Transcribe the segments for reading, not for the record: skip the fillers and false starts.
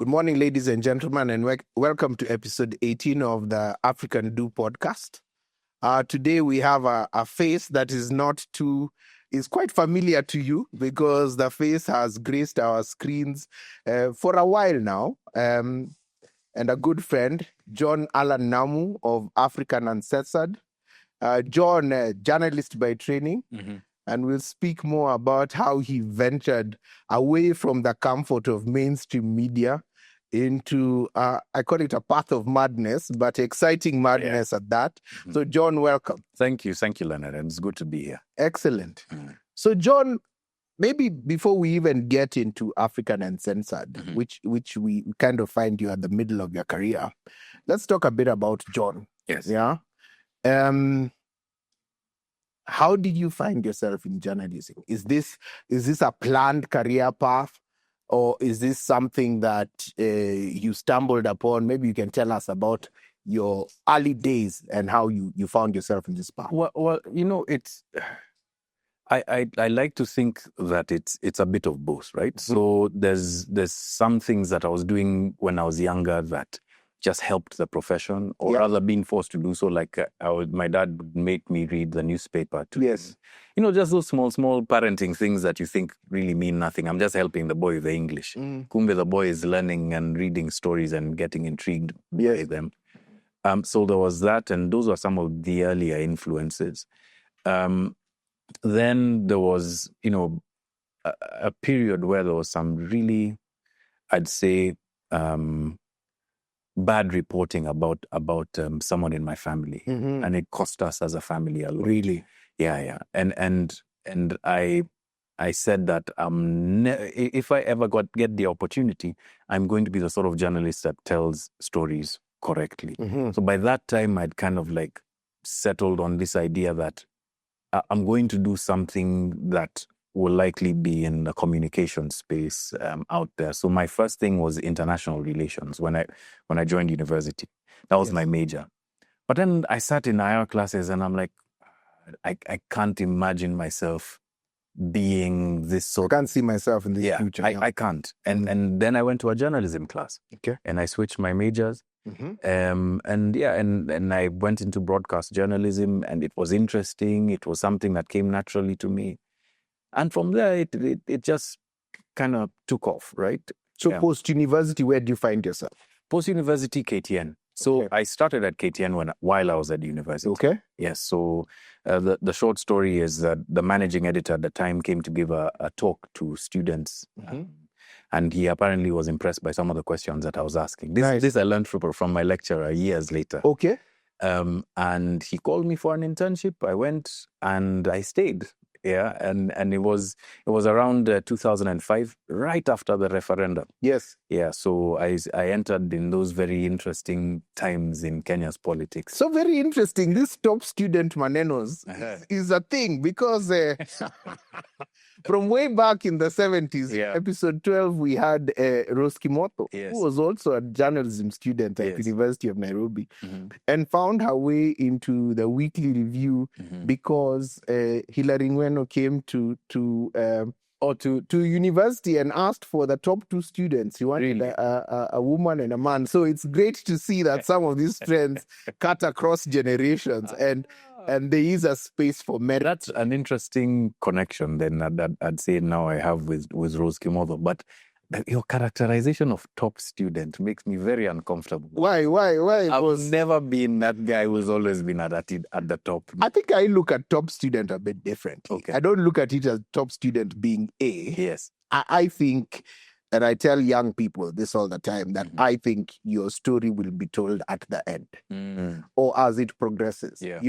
morning, ladies and gentlemen, and welcome to episode 18 of the African Do podcast. Today we have a face that is quite familiar to you because the face has graced our screens for a while now. And a good friend, John-Allan Namu of Africa Uncensored. John, journalist by training. Mm-hmm. And we'll speak more about how he ventured away from the comfort of mainstream media into, I call it a path of madness, but exciting madness at that. Mm-hmm. So, John, welcome. Thank you, Leonard, and it's good to be here. Excellent. Mm-hmm. So, John, maybe before we even get into African Uncensored, mm-hmm. which we kind of find you at the middle of your career, let's talk a bit about John. Yes. Yeah. How did you find yourself in journalism? Is this a planned career path, or is this something that you stumbled upon? Maybe you can tell us about your early days and how you found yourself in this path. Well, it's. I like to think that it's a bit of both, right? Mm-hmm. So there's some things that I was doing when I was younger that just helped the profession, or rather being forced to do so. Like my dad would make me read the newspaper too. Yes. Just those small parenting things that you think really mean nothing. I'm just helping the boy with the English. Kumbe, the boy is learning and reading stories and getting intrigued by them. So there was that, and those were some of the earlier influences. Then there was, a period where there was some really, I'd say, bad reporting about someone in my family, mm-hmm. and it cost us as a family a lot. Really? Yeah. And I said that if I ever get the opportunity, I'm going to be the sort of journalist that tells stories correctly. Mm-hmm. So by that time, I'd kind of like settled on this idea that I'm going to do something that will likely be in the communication space out there. So my first thing was international relations when I joined university. That was my major. But then I sat in IR classes and I'm like, I can't imagine myself being this sort. I can't see myself in the future. I can't. And then I went to a journalism class. Okay. And I switched my majors. Mm-hmm. And I went into broadcast journalism, and it was interesting. It was something that came naturally to me. And from there, it just kind of took off, right? So post-university, where do you find yourself? Post-university, KTN. So I started at KTN while I was at university. Okay. Yes. So the short story is that the managing editor at the time came to give a talk to students. Mm-hmm. And he apparently was impressed by some of the questions that I was asking. This I learned from my lecturer years later. Okay. And he called me for an internship. I went and I stayed. Yeah, and it was around 2005, right after the referendum. Yes. Yeah, so I entered in those very interesting times in Kenya's politics. So very interesting. This top student manenos is a thing because from way back in the 70s, episode 12, we had Rose Kimoto, who was also a journalism student at University of Nairobi, mm-hmm. and found her way into the Weekly Review, mm-hmm. because Hilary Ngweno came to university and asked for the top two students. He wanted a woman and a man. So it's great to see that some of these trends cut across generations, and there is a space for merit. That's an interesting connection then that I'd say now I have with Rose Kimoto. But your characterization of top student makes me very uncomfortable. Why? I've never been that guy who's always been at the top. I think I look at top student a bit differently. Okay. I don't look at it as top student being A. Yes. I think, and I tell young people this all the time, that I think your story will be told at the end, or as it progresses. Yeah.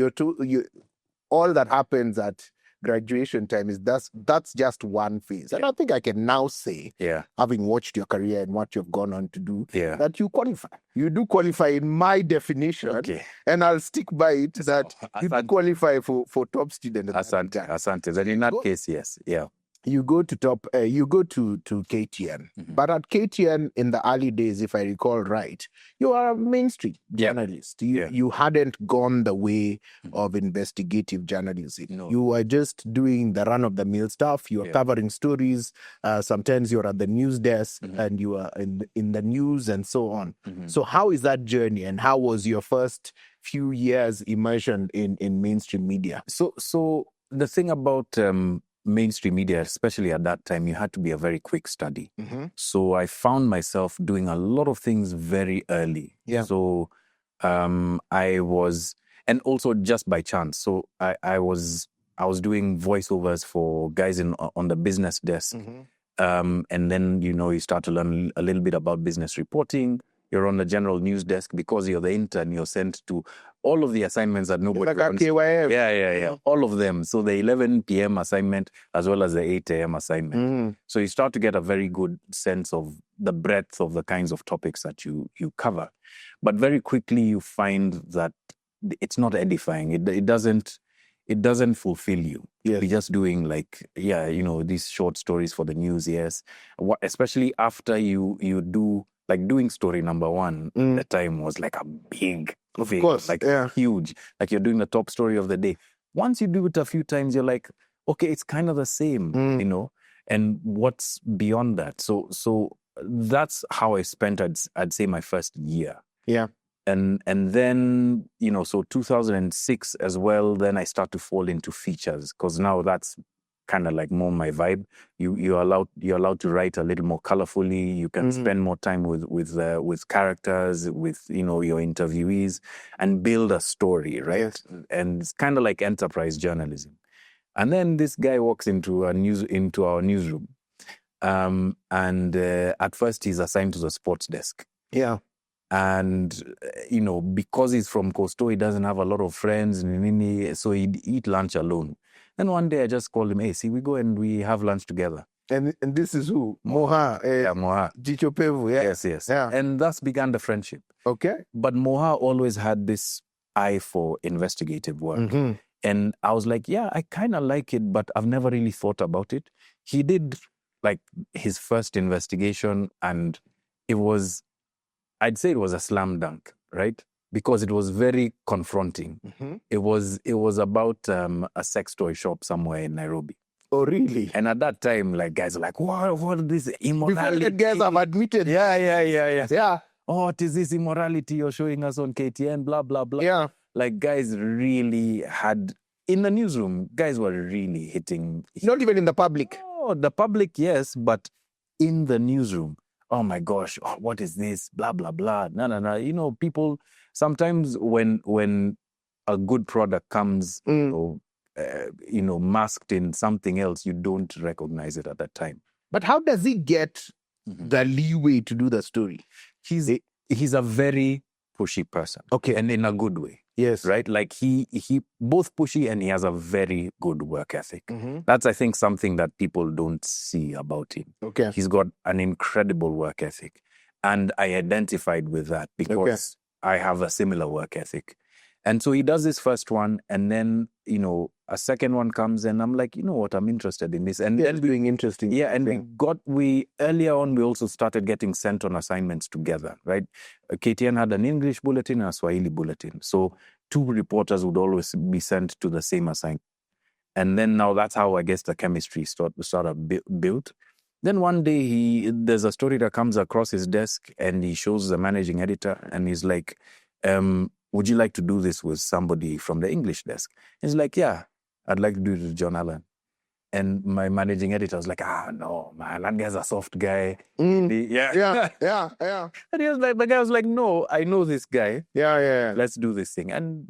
All that happens at graduation time is that's just one phase. And I think I can now say, having watched your career and what you've gone on to do, that you qualify. You do qualify in my definition, and I'll stick by it that you do qualify for top student. Asante. And in that case, yes. Yeah. you go to KTN, but at KTN in the early days, if I recall right, you are a mainstream journalist. You hadn't gone the way of investigative journalism. No. You were just doing the run of the mill stuff. You were covering stories. Sometimes you're at the news desk and you are in the news and so on. So how is that journey, and how was your first few years immersion in mainstream media? So the thing about mainstream media, especially at that time, you had to be a very quick study. So I found myself doing a lot of things very early. So I was, and also just by chance. So I was doing voiceovers for guys on the business desk. And then, you start to learn a little bit about business reporting. You're on the general news desk because you're the intern. You're sent to all of the assignments that nobody like a KYF. Yeah. All of them. So the 11 p.m. assignment as well as the 8 a.m. assignment. So you start to get a very good sense of the breadth of the kinds of topics that you cover. But very quickly you find that it's not edifying. It doesn't fulfill you. Yes. You're just doing these short stories for the news. Yes. Especially after you do, like, doing story number one at the time was like a big thing. Of course, huge. Like, you're doing the top story of the day. Once you do it a few times, you're like, okay, it's kind of the same, and what's beyond that? So that's how I spent, I'd say, my first year. Yeah. And then, so 2006 as well, then I start to fall into features, because now that's kind of like more my vibe. You're allowed to write a little more colorfully. You can spend more time with characters, with your interviewees, and build a story, right? Yes. And it's kind of like enterprise journalism. And then this guy walks into our newsroom, and at first he's assigned to the sports desk. Yeah. And because he's from Coastal, he doesn't have a lot of friends, so he'd eat lunch alone. Then one day I just called him, hey, see, we go and we have lunch together. And this is who? Moha. Moha. Jicho Pevu, yeah. Yes. Yeah. And thus began the friendship. Okay. But Moha always had this eye for investigative work. And I was like, yeah, I kind of like it, but I've never really thought about it. He did, like, his first investigation, and I'd say it was a slam dunk, right? Because it was very confronting. It was about a sex toy shop somewhere in Nairobi. Oh, really? And at that time, like, guys are like, what is this immorality? Before the guys have admitted. Yeah. Oh, what is this immorality you're showing us on KTN, blah, blah, blah. Yeah. Like, guys really had, in the newsroom, guys were really hitting. Not even in the public. Oh, the public, yes, but in the newsroom. Oh my gosh, what is this? Blah, blah, blah. No. People, sometimes when a good product comes, masked in something else, you don't recognize it at that time. But how does he get the leeway to do the story? He's a very pushy person. Okay. And in a good way. Yes. Right? Like, he both pushy, and he has a very good work ethic. That's, I think, something that people don't see about him. Okay. He's got an incredible work ethic. And I identified with that because I have a similar work ethic. And so he does this first one, and then, a second one comes, and I'm like, you know what, I'm interested in this. And then doing interesting. Yeah, and earlier on, we also started getting sent on assignments together, right? KTN had an English bulletin and a Swahili bulletin. So 2 reporters would always be sent to the same assignment. And then now that's how, I guess, the chemistry started built. Then one day there's a story that comes across his desk, and he shows the managing editor, and he's like, would you like to do this with somebody from the English desk? He's like, yeah, I'd like to do it with John-Allan. And my managing editor was like, no, man, that guy's a soft guy. Yeah. And the guy was like, no, I know this guy. Yeah. Let's do this thing. And,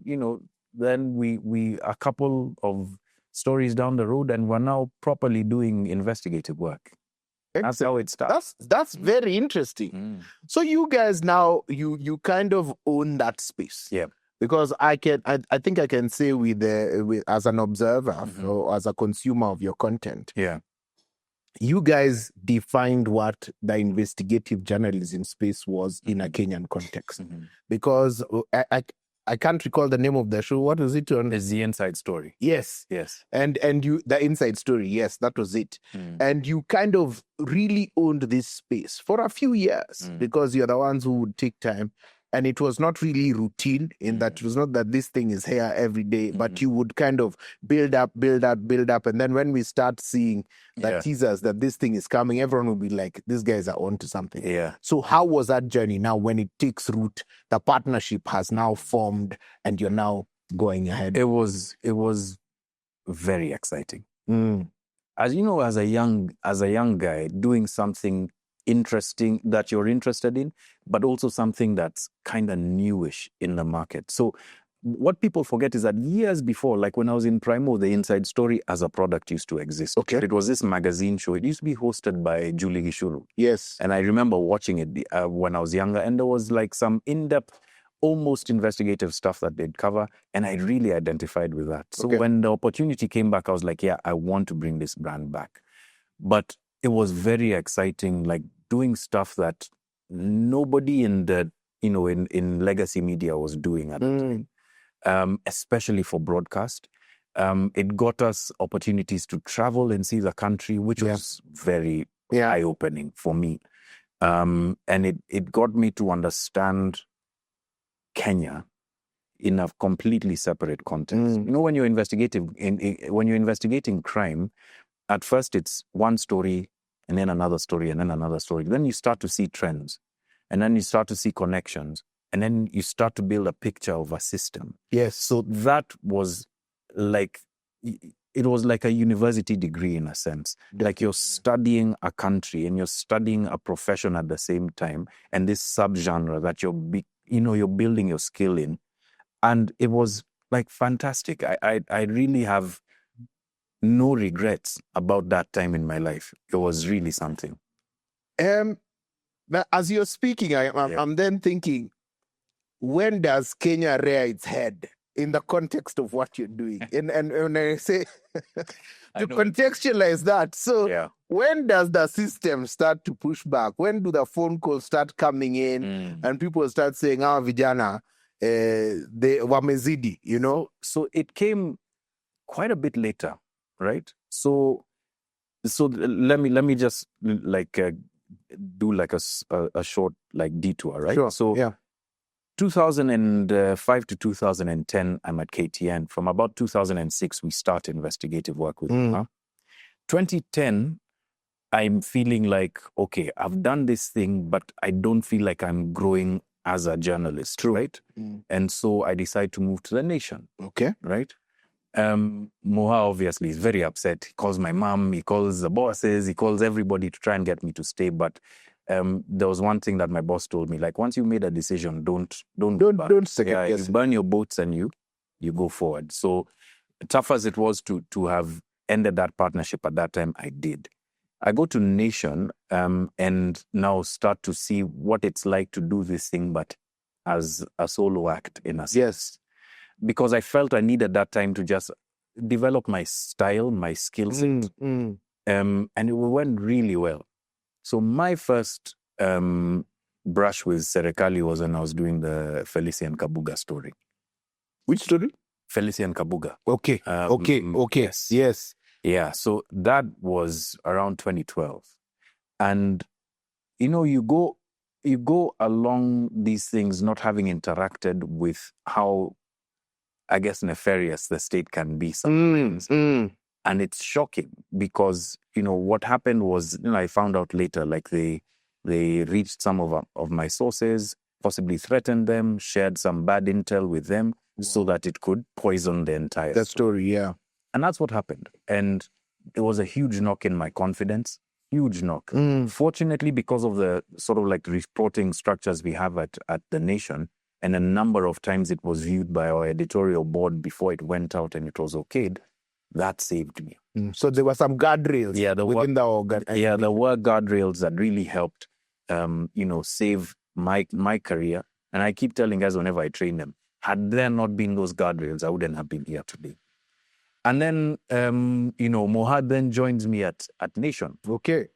then we a couple of stories down the road, and we're now properly doing investigative work. That's how it starts. That's very interesting. So you guys now, you kind of own that space. Yeah. Because I think I can say with as an observer or as a consumer of your content. Yeah. You guys defined what the investigative journalism space was in a Kenyan context. Because I can't recall the name of the show. What was it on? It's The Inside Story. Yes. Yes. And you, the Inside Story, yes, that was it. And you kind of really owned this space for a few years because you're the ones who would take time. And it was not really routine in that it was not that this thing is here every day, but you would kind of build up. And then when we start seeing the teasers that this thing is coming, everyone will be like, these guys are onto something. Yeah. So how was that journey now when it takes root? The partnership has now formed and you're now going ahead. It was very exciting. As you know, as a young guy, doing something interesting that you're interested in, but also something that's kind of newish in the market. So what people forget is that years before, like when I was in Primo, the Inside Story as a product used to exist. Okay. It was this magazine show. It used to be hosted by Julie Gishuru. Yes. And I remember watching it when I was younger, and there was like some in-depth, almost investigative stuff that they'd cover, and I really identified with that. So when the opportunity came back, I was like, yeah, I want to bring this brand back. But it was very exciting, like doing stuff that nobody in the, in legacy media was doing at the time, especially for broadcast. It got us opportunities to travel and see the country, which was very eye-opening for me. And it got me to understand Kenya in a completely separate context. When you're when you're investigating crime, at first it's one story and then another story and then another story. Then you start to see trends, and then you start to see connections, and then you start to build a picture of a system. Yes. So that was like, it was like a university degree in a sense. Like you're studying a country and you're studying a profession at the same time, and this subgenre that you're building your skill in. And it was like fantastic. I really have no regrets about that time in my life. It was really something. As you're speaking, I'm then thinking, when does Kenya rear its head in the context of what you're doing? and when I say to contextualize that, so when does the system start to push back? When do the phone calls start coming in and people start saying, vijana, they wamezidi, So it came quite a bit later, right? So let me just like do like a short like detour, right? Sure. So 2005 to 2010, I'm at KTN. From about 2006, we start investigative work with 2010, I'm feeling like, okay, I've done this thing, but I don't feel like I'm growing as a journalist, right? And so I decide to move to The Nation. Okay. Right? Moha obviously is very upset. He calls my mom, he calls the bosses, he calls everybody to try and get me to stay. But there was one thing that my boss told me, like, once you made a decision, don't second guess. You burn your boats and you go forward. So tough as it was to have ended that partnership at that time, I did. I go to Nation and now start to see what it's like to do this thing, but as a solo act in a sense. Yes. Because I felt I needed that time to just develop my style, my skill set. And it went really well. So my first brush with Serikali was when I was doing the Felician Kabuga story. Which story? Felician Kabuga. Okay. Okay. Yes. Yeah. So that was around 2012. And, you go along these things not having interacted with how, I guess, nefarious the state can be sometimes. And it's shocking because, what happened was, I found out later, like they reached some of my sources, possibly threatened them, shared some bad intel with them so that it could poison the entire story. Yeah. And that's what happened. And it was a huge knock in my confidence, huge knock. Fortunately, because of the sort of like reporting structures we have at The Nation, and a number of times it was viewed by our editorial board before it went out and it was okayed, that saved me. So there were some guardrails within the organ. Yeah, there were guardrails that really helped, save my career. And I keep telling guys whenever I train them, had there not been those guardrails, I wouldn't have been here today. And then, Mohad then joins me at Nation. Okay.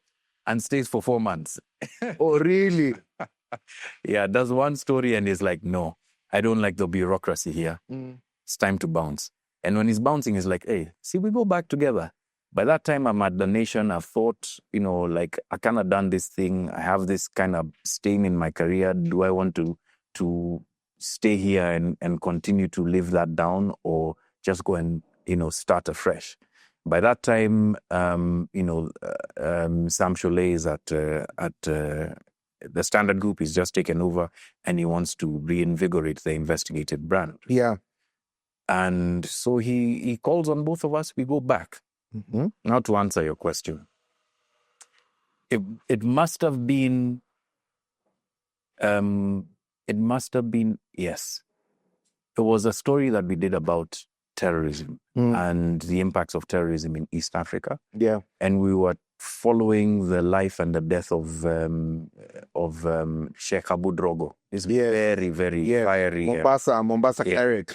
And stays for 4 months. Oh, really? Yeah, does one story and is like, no, I don't like the bureaucracy here. It's time to bounce. And when he's bouncing, he's like, hey, see, we go back together. By that time, I'm at the nation. I've thought, like, I kind of done this thing. I have this kind of stain in my career. Do I want to stay here and continue to live that down, or just go and, start afresh? By that time, Sam Cholet is at the Standard Group. He's just taken over, and he wants to reinvigorate the Investigative brand. Yeah. And so he calls on both of us. We go back. Now, to answer your question, it must have been, yes. It was a story that we did about terrorism and the impacts of terrorism in East Africa. Yeah. And we were following the life and the death of Sheikh Abu Drogo. This very, very fiery Mombasa cleric.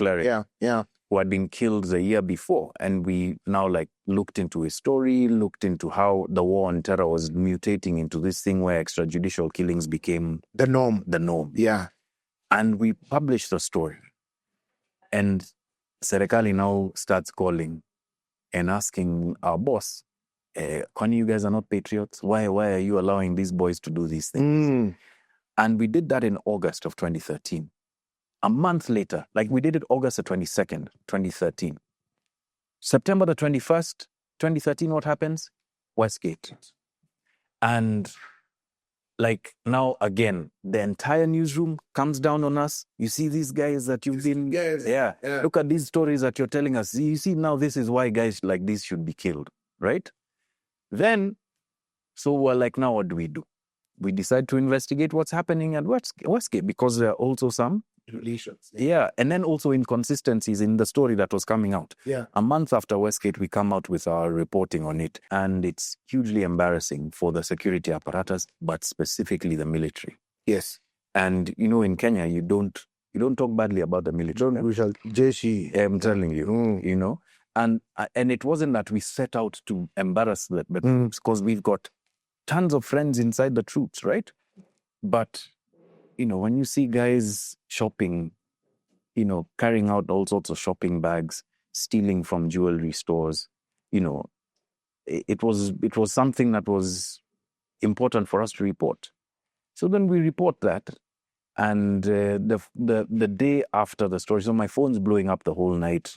Yeah. Who had been killed the year before. And we now looked into his story, looked into how the war on terror was mutating into this thing where extrajudicial killings became the norm. Yeah. And we published the story. And Serikali now starts calling and asking our boss, Kwani, you guys are not patriots? Why are you allowing these boys to do these things? And we did that in August of 2013. A month later, we did it August the 22nd, 2013. September the 21st, 2013, what happens? Westgate. And now again, the entire newsroom comes down on us. You see these guys that you've been... Yeah. Look at these stories that you're telling us. You see, now this is why guys like this should be killed, right? Then, so we're like, now what do? We decide to investigate what's happening at Westgate, because there are also some relations. Yeah, and then also inconsistencies in the story that was coming out. Yeah. A month after Westgate, we come out with our reporting on it, and it's hugely embarrassing for the security apparatus, but specifically the military. Yes. And in Kenya, you don't talk badly about the military. Jeshi. I'm telling you, and it wasn't that we set out to embarrass the troops, because we've got tons of friends inside the troops, right? But when you see guys shopping, carrying out all sorts of shopping bags, stealing from jewelry stores, it was something that was important for us to report. So then we report that, and the day after the story, so my phone's blowing up the whole night.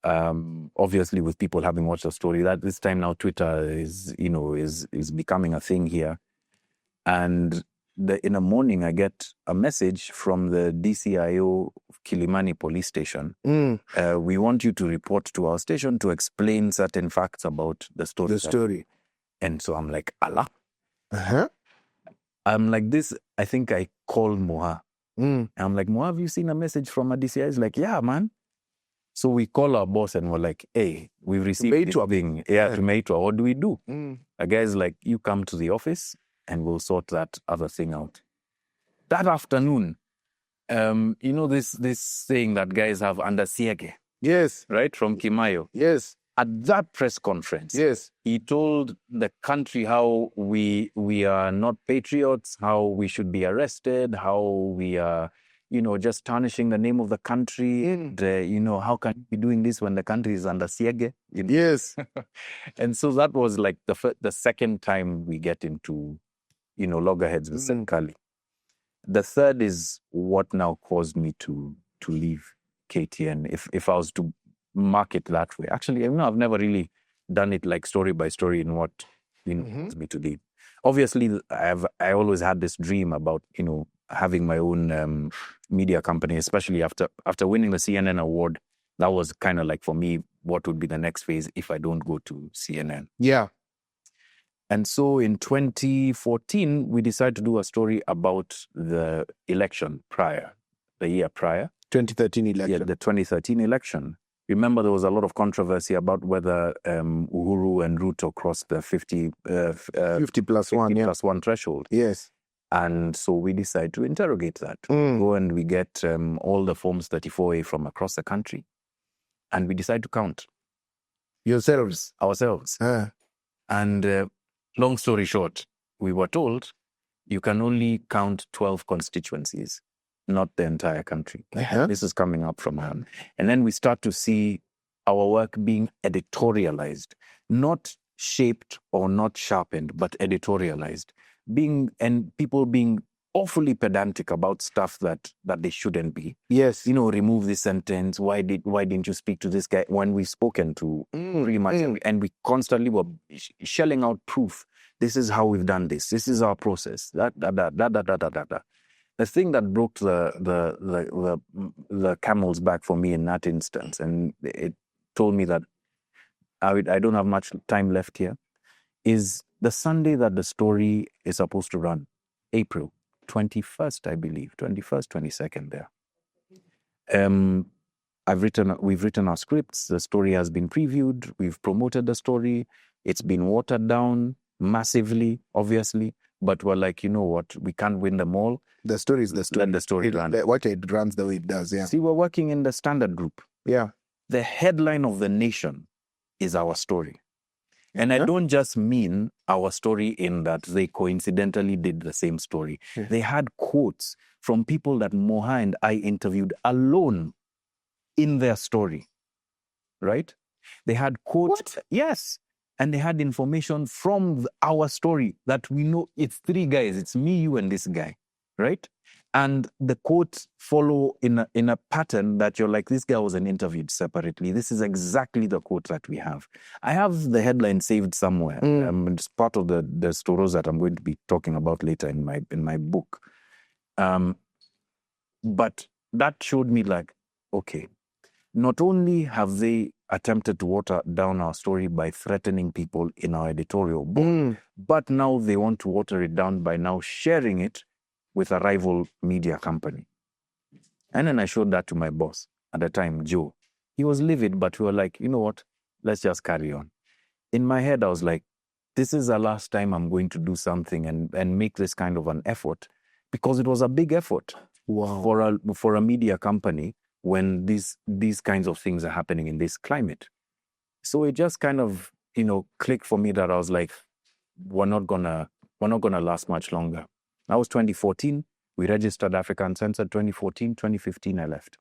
Obviously, with people having watched the story, that this time now Twitter is becoming a thing here, and in the morning, I get a message from the DCIO Kilimani police station. We want you to report to our station to explain certain facts about the story. And so I'm like, Allah. I'm like this. I think I called Moha. I'm like, Moha, have you seen a message from a DCI? He's like, yeah, man. So we call our boss and we're like, hey, we've received this thing. Yeah, to Meitua. What do we do? A guy's like, you come to the office and we'll sort that other thing out. That afternoon, this saying that guys have under siege. Yes. Right? From Kimayo. Yes. At that press conference, yes, he told the country how we are not patriots, how we should be arrested, how we are, just tarnishing the name of the country. And, how can you be doing this when the country is under siege? Yes. And so that was like the second time we get into loggerheads with Serikali. The third is what now caused me to leave KTN, if I was to mark it that way. Actually, I've never really done it like story by story in what caused me to leave. Obviously, I always had this dream about having my own media company, especially after winning the CNN award. That was kind of like, for me, what would be the next phase if I don't go to CNN. Yeah. And so in 2014, we decided to do a story about the election the year prior. 2013 election. Yeah, the 2013 election. Remember, there was a lot of controversy about whether Uhuru and Ruto crossed the 50 plus one threshold. Yes. And so we decided to interrogate that. Go and we get all the Forms 34A from across the country. And we decided to count. Ourselves. And long story short, we were told you can only count 12 constituencies. not the entire country. Uh-huh. This is coming up from her. And then we start to see our work being editorialized, not shaped or not sharpened, but editorialized. And people being awfully pedantic about stuff that they shouldn't be. Yes. Remove this sentence. Why didn't you speak to this guy when we've spoken to pretty much and we constantly were shelling out proof. This is how we've done this. This is our process. The thing that broke the camel's back for me in that instance, and it told me that I don't have much time left here, is the Sunday that the story is supposed to run, April 21st, I believe, 21st, 22nd there. We've written our scripts. The story has been previewed. We've promoted the story. It's been watered down massively, obviously. But we're like, you know what? We can't win them all. The story is the story. Let the story run. What it runs the way it does, yeah. See, we're working in the Standard Group. Yeah. The headline of the nation is our story. And I don't just mean our story in that they coincidentally did the same story. Yeah. They had quotes from people that Moha and I interviewed alone in their story, right? They had quotes. What? Yes. And they had information from our story that we know. It's three guys. It's me, you, and this guy, right? And the quotes follow in a pattern that you're like, this guy wasn't interviewed separately. This is exactly the quote that we have. I have the headline saved somewhere. It's part of the stories that I'm going to be talking about later in my book. But that showed me like, okay, not only have they attempted to water down our story by threatening people in our editorial book, but now they want to water it down by now sharing it with a rival media company. And then I showed that to my boss at the time, Joe. He was livid, but we were like, you know what? Let's just carry on. In my head, I was like, this is the last time I'm going to do something and make this kind of an effort, because it was a big effort for a media company when these kinds of things are happening in this climate. So it just kind of, clicked for me that I was like, we're not gonna last much longer. That was 2014. We registered Africa Uncensored 2014. 2015, I left.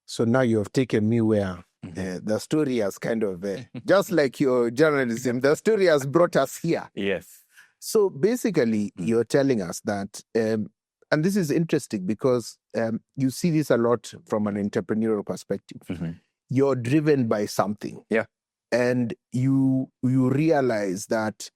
So now you have taken me where the story has kind of, just like your journalism, the story has brought us here. Yes. So basically, you're telling us that, and this is interesting because you see this a lot from an entrepreneurial perspective. You're driven by something. Yeah. And you realize that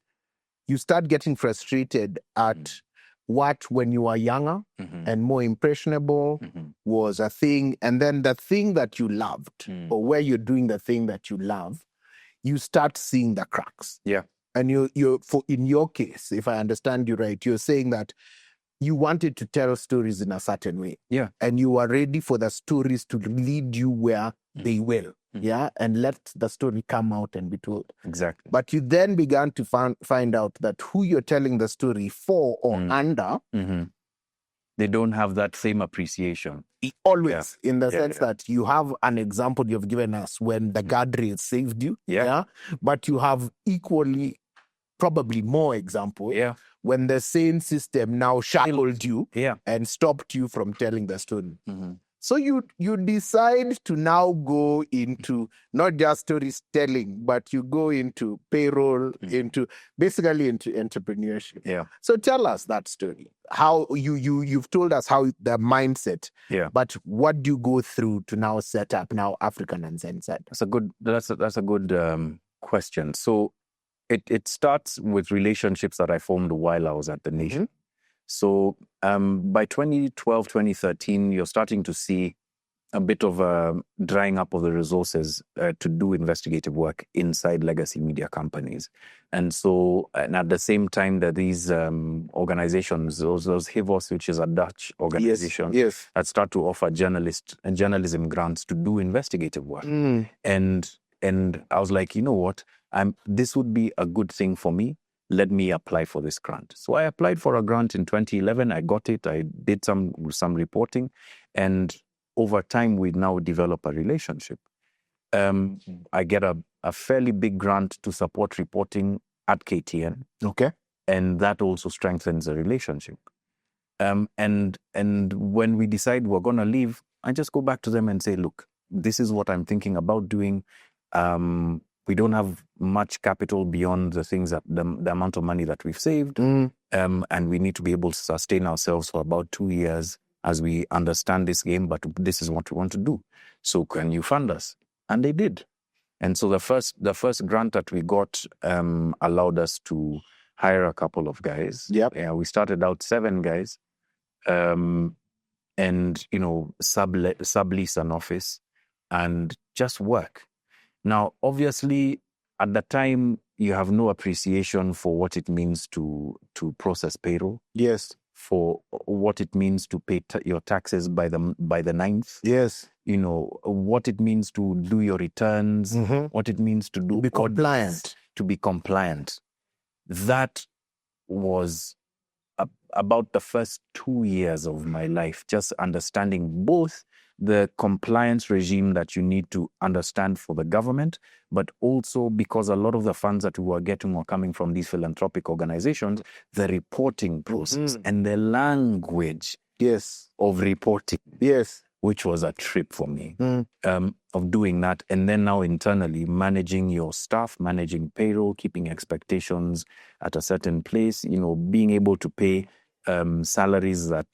you start getting frustrated at what, when you are younger and more impressionable, was a thing. And then the thing that you loved, or where you're doing the thing that you love, you start seeing the cracks. Yeah. And in your case, if I understand you right, you're saying that you wanted to tell stories in a certain way. Yeah. And you are ready for the stories to lead you where they will. Yeah. And let the story come out and be told. Exactly. But you then began to find out that who you're telling the story for or under, they don't have that same appreciation. Always, in the sense that you have an example you've given us when the guardrail saved you. Yeah. But you have equally, probably more examples when the same system now shackled you and stopped you from telling the story. So you decide to now go into not just storytelling, but you go into payroll, into entrepreneurship. Yeah. So tell us that story. How you've told us how the mindset. Yeah. But what do you go through to now set up now African Uncensored? That's a good question. So it starts with relationships that I formed while I was at the Nation. So by 2012, 2013, you're starting to see a bit of a drying up of the resources to do investigative work inside legacy media companies. And at the same time that these organizations, those HIVOS, which is a Dutch organization, that start to offer journalism grants to do investigative work. And I was like, you know what, this would be a good thing for me. Let me apply for this grant. So I applied for a grant in 2011. I got it. I did some reporting. And over time, we now develop a relationship. I get a fairly big grant to support reporting at KTN. Okay. And that also strengthens the relationship. And when we decide we're going to leave, I just go back to them and say, look, this is what I'm thinking about doing. We don't have much capital beyond the things that the amount of money that we've saved. And we need to be able to sustain ourselves for about 2 years as we understand this game, but this is what we want to do. So can you fund us? And they did. And so the first grant that we got allowed us to hire a couple of guys. Yep. Yeah, we started out 7 guys, and sublease an office and just work. Now, obviously, at the time, you have no appreciation for what it means to process payroll. Yes. For what it means to pay your taxes by the 9th. Yes. What it means to do your returns, what it means to do be compliant. To be compliant. That was about the first 2 years of my life, just understanding both the compliance regime that you need to understand for the government, but also because a lot of the funds that we were getting were coming from these philanthropic organizations, the reporting process and the language of reporting, which was a trip for me, of doing that. And then now internally managing your staff, managing payroll, keeping expectations at a certain place, being able to pay salaries that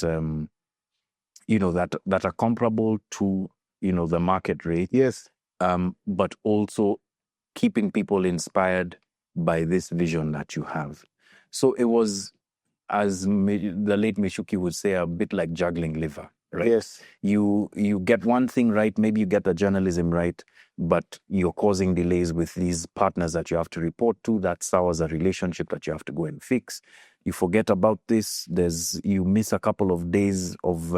that are comparable to the market rate. Yes. But also keeping people inspired by this vision that you have. So it was, as the late Meshuki would say, a bit like juggling liver, right? Yes. You get one thing right, maybe you get the journalism right, but you're causing delays with these partners that you have to report to. That sours a relationship that you have to go and fix. You forget about this. You miss a couple of days of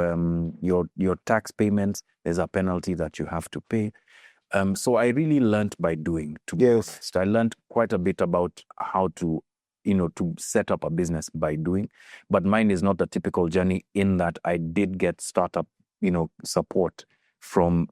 your tax payments. There's a penalty that you have to pay. So I really learned by doing. To be honest, I learned quite a bit about how to, to set up a business by doing. But mine is not the typical journey in that I did get startup, support from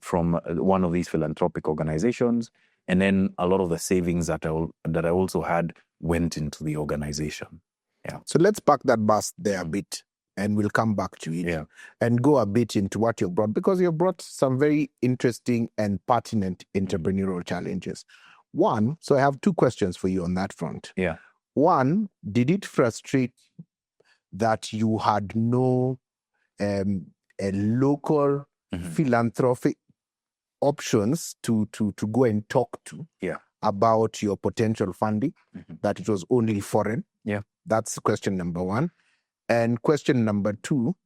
one of these philanthropic organizations, and then a lot of the savings that I also had went into the organization. Yeah. So let's park that bus there a bit, and we'll come back to it and go a bit into what you've brought, because you've brought some very interesting and pertinent entrepreneurial challenges. One, so I have 2 questions for you on that front. Yeah. One, did it frustrate that you had no a local philanthropic options to go and talk to about your potential funding, that it was only foreign? Yeah. That's question number 1. And question number 2,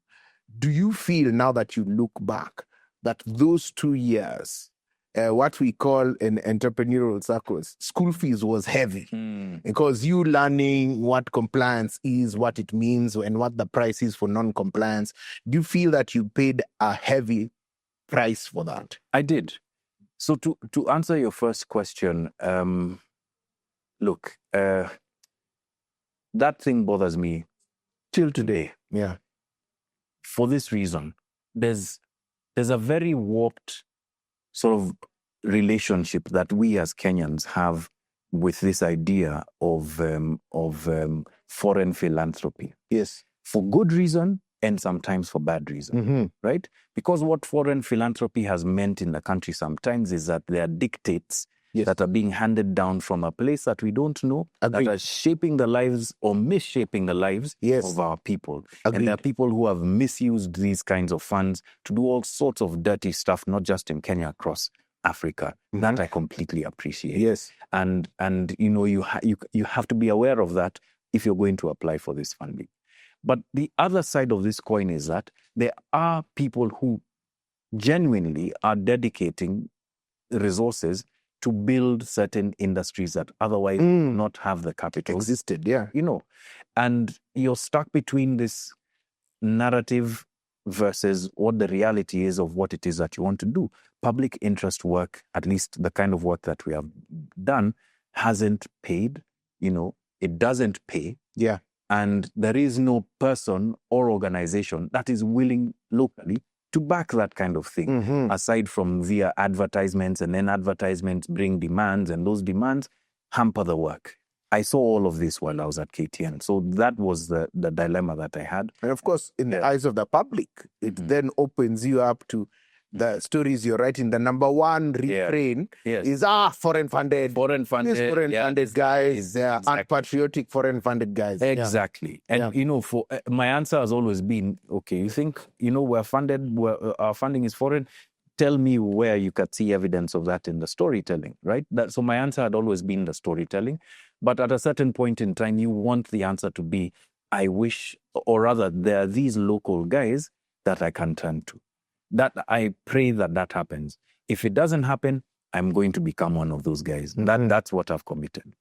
do you feel now that you look back that those 2 years, what we call in entrepreneurial circles, school fees was heavy? Because you learning what compliance is, what it means, and what the price is for non-compliance, do you feel that you paid a heavy price for that? I did. So to answer your first question, look, that thing bothers me till today. Yeah. For this reason, there's a very warped sort of relationship that we as Kenyans have with this idea of foreign philanthropy. Yes. For good reason and sometimes for bad reason, right? Because what foreign philanthropy has meant in the country sometimes is that there are dictates that are being handed down from a place that we don't know, that are shaping the lives or misshaping the lives of our people. And there are people who have misused these kinds of funds to do all sorts of dirty stuff, not just in Kenya, across Africa. That I completely appreciate. Yes. And you have to be aware of that if you're going to apply for this funding. But the other side of this coin is that there are people who genuinely are dedicating resources to build certain industries that otherwise would not have the capital. Existed, and you're stuck between this narrative versus what the reality is of what it is that you want to do. Public interest work, at least the kind of work that we have done, hasn't paid. It doesn't pay. Yeah. And there is no person or organization that is willing locally to back that kind of thing, aside from via advertisements, and then advertisements bring demands, and those demands hamper the work. I saw all of this while I was at KTN. So that was the dilemma that I had. And of course, in the eyes of the public, it then opens you up to the stories you're writing. The number one refrain is foreign funded guys, unpatriotic foreign funded guys. Exactly. And you know, for my answer has always been, okay, you think, you know, we're funded, our funding is foreign. Tell me where you could see evidence of that in the storytelling, right? So my answer had always been the storytelling. But at a certain point in time, you want the answer to be, I wish, or rather, there are these local guys that I can turn to. That I pray that happens. If it doesn't happen, I'm going to become one of those guys. That's what I've committed.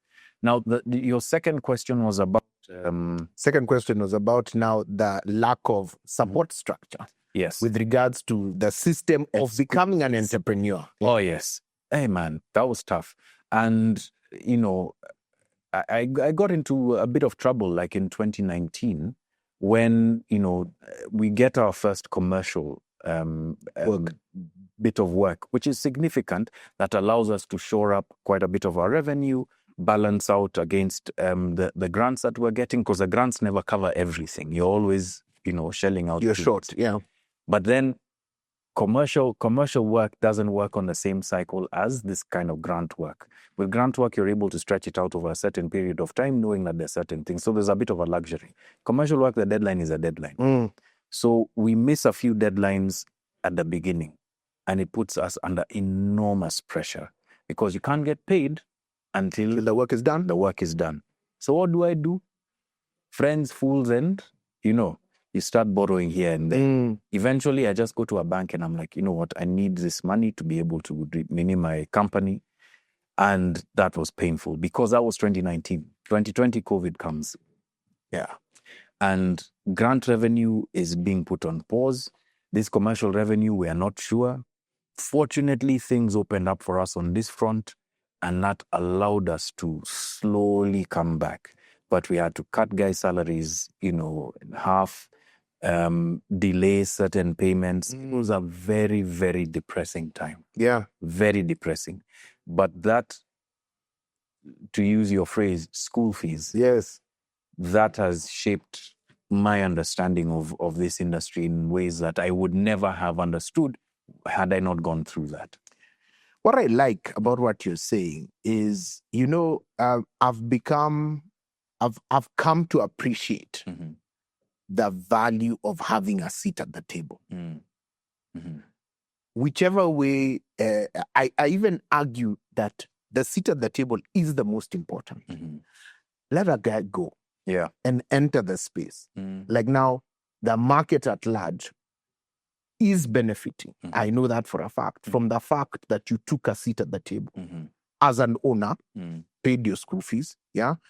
Now, your second question was about... now the lack of support structure. Yes. With regards to the system of becoming an entrepreneur. Oh, yes. Hey, man, that was tough. And, you know, I got into a bit of trouble like in 2019 when, you know, we get our first commercial bit of work, which is significant, that allows us to shore up quite a bit of our revenue, balance out against the grants that we're getting, because the grants never cover everything. You're always, you know, shelling out. You're short, But then commercial work doesn't work on the same cycle as this kind of grant work. With grant work, you're able to stretch it out over a certain period of time, knowing that there's certain things. So there's a bit of a luxury. Commercial work, the deadline is a deadline. So we miss a few deadlines at the beginning, and it puts us under enormous pressure because you can't get paid until the work is done. The work is done. So what do? Friends, fools, and, you know, you start borrowing here and there. Eventually, I just go to a bank and I'm like, you know what? I need this money to be able to renew my company. And that was painful because that was 2019. 2020, COVID comes. And grant revenue is being put on pause. This commercial revenue, we are not sure. Fortunately, things opened up for us on this front, and that allowed us to slowly come back. But we had to cut guys' salaries, you know, in half. Delay certain payments. It was a very, very depressing time. Very depressing. But that, to use your phrase, school fees. That has shaped my understanding of this industry in ways that I would never have understood had I not gone through that. What I like about what you're saying is, you know, I've come to appreciate the value of having a seat at the table. Whichever way, I even argue that the seat at the table is the most important. Let a guy go and enter the space. Like now, the market at large is benefiting. I know that for a fact, from the fact that you took a seat at the table as an owner, paid your school fees,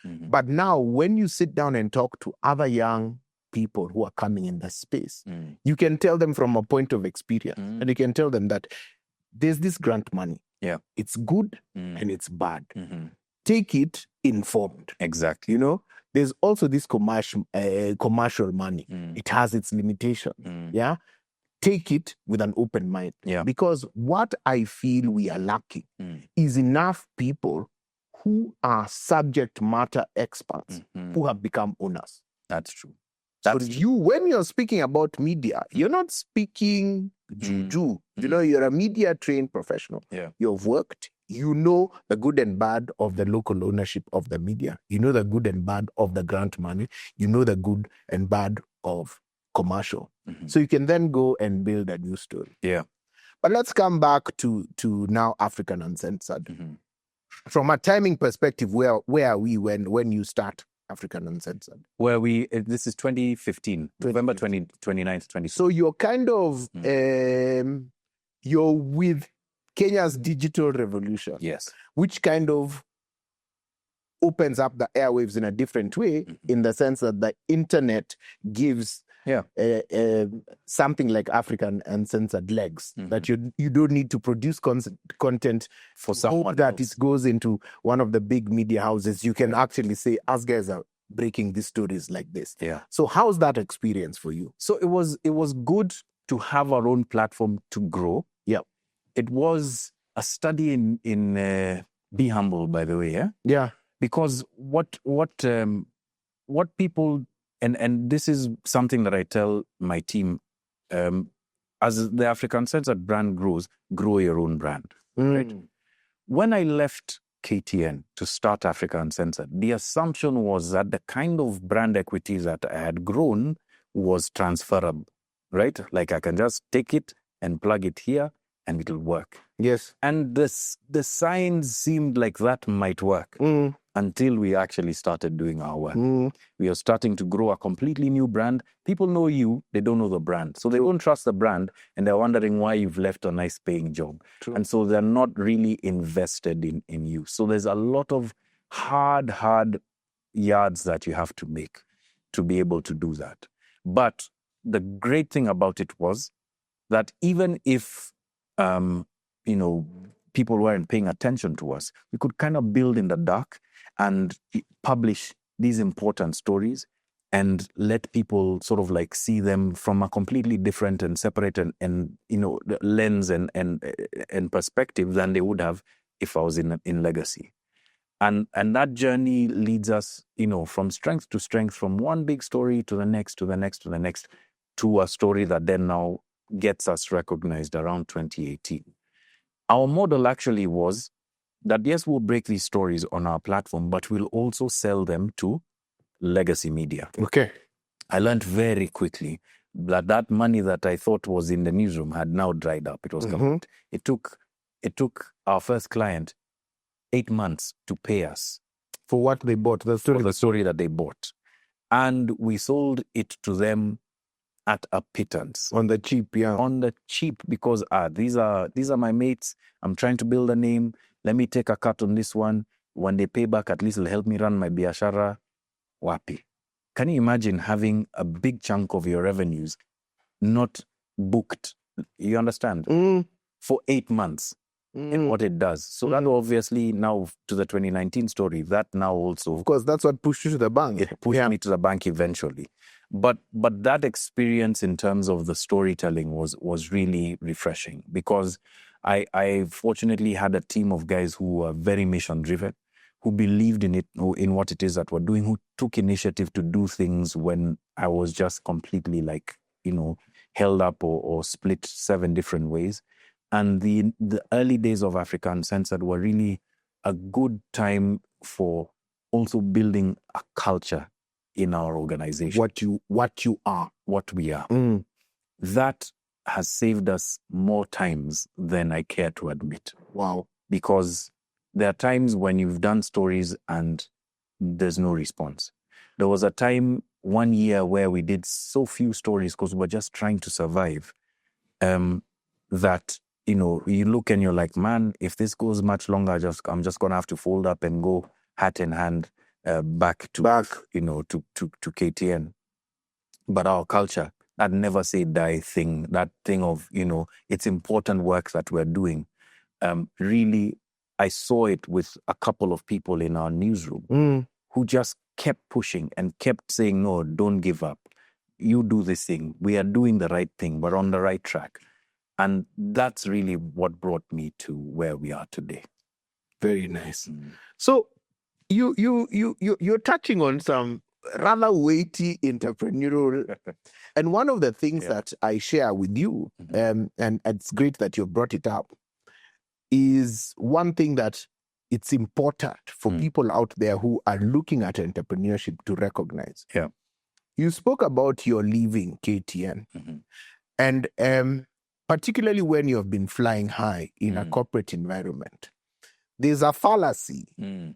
But now, when you sit down and talk to other young people who are coming in the space, you can tell them from a point of experience, and you can tell them that there's this grant money. It's good and it's bad. Take it informed. Exactly. You know, there's also this commercial money. It has its limitation. Take it with an open mind. Because what I feel we are lacking is enough people who are subject matter experts who have become owners. That's true. So when you're speaking about media, you're not speaking juju. You know, you're a media trained professional. You've worked. You know the good and bad of the local ownership of the media. You know the good and bad of the grant money. You know the good and bad of commercial. So you can then go and build a new story. But let's come back to now African Uncensored. From a timing perspective, where are we when you start African Uncensored? This is 2015, November 29th, 2015. So you're kind of, you're with Kenya's digital revolution. Which kind of opens up the airwaves in a different way, in the sense that the internet gives something like African Uncensored legs, that you don't need to produce content for someone that else. It goes into one of the big media houses. You can actually say, us guys are breaking these stories like this. So how's that experience for you? So it was good to have our own platform to grow. It was a study in be humble, by the way. because what people, and this is something that I tell my team, as the Africa Uncensored brand grows, grow your own brand. Right? When I left KTN to start Africa Uncensored, the assumption was that the kind of brand equity that I had grown was transferable, right? Like I can just take it and plug it here and it'll work. Yes. And the signs seemed like that might work until we actually started doing our work. We are starting to grow a completely new brand. People know you, they don't know the brand. So they don't trust the brand and they're wondering why you've left a nice paying job. True. And so they're not really invested in you. So there's a lot of hard yards that you have to make to be able to do that. But the great thing about it was that even if people weren't paying attention to us, we could kind of build in the dark and publish these important stories and let people sort of like see them from a completely different and separate and lens and perspective than they would have if I was in legacy. And that journey leads us, from strength to strength, from one big story to the next, to the next, to the next, to a story that then now gets us recognized around 2018. Our model actually was that, yes, we'll break these stories on our platform, but we'll also sell them to legacy media. Okay. I learned very quickly that money that I thought was in the newsroom had now dried up. It was coming. It took our first client 8 months to pay us for what they bought, for the story that they bought. And we sold it to them at a pittance. On the cheap, yeah. On the cheap, because these are my mates. I'm trying to build a name. Let me take a cut on this one. When they pay back, at least it'll help me run my biashara. Wapi. Can you imagine having a big chunk of your revenues not booked? You understand? For 8 months. And what it does. So that obviously now to the 2019 story, that now also... Of course, that's what pushed you to the bank. It pushed me to the bank eventually. But that experience in terms of the storytelling was really refreshing, because I fortunately had a team of guys who were very mission-driven, who believed in it, in what it is that we're doing, who took initiative to do things when I was just completely held up or split 7 different ways. And the early days of Africa Uncensored were really a good time for also building a culture in our organization. What we are. That has saved us more times than I care to admit. Wow. Because there are times when you've done stories and there's no response. There was a time 1 year where we did so few stories because we were just trying to survive, that you look and you're like, man, if this goes much longer, I'm just gonna have to fold up and go hat in hand back to KTN. But our culture, that never say die thing, that thing of it's important work that we're doing. Really, I saw it with a couple of people in our newsroom who just kept pushing and kept saying, no, don't give up. You do this thing. We are doing the right thing. We're on the right track. And that's really what brought me to where we are today. Very nice. So you're touching on some rather weighty entrepreneurial, and one of the things that I share with you, and it's great that you brought it up, is one thing that it's important for people out there who are looking at entrepreneurship to recognize. Yeah. You spoke about your leaving KTN, and particularly when you have been flying high in a corporate environment, there's a fallacy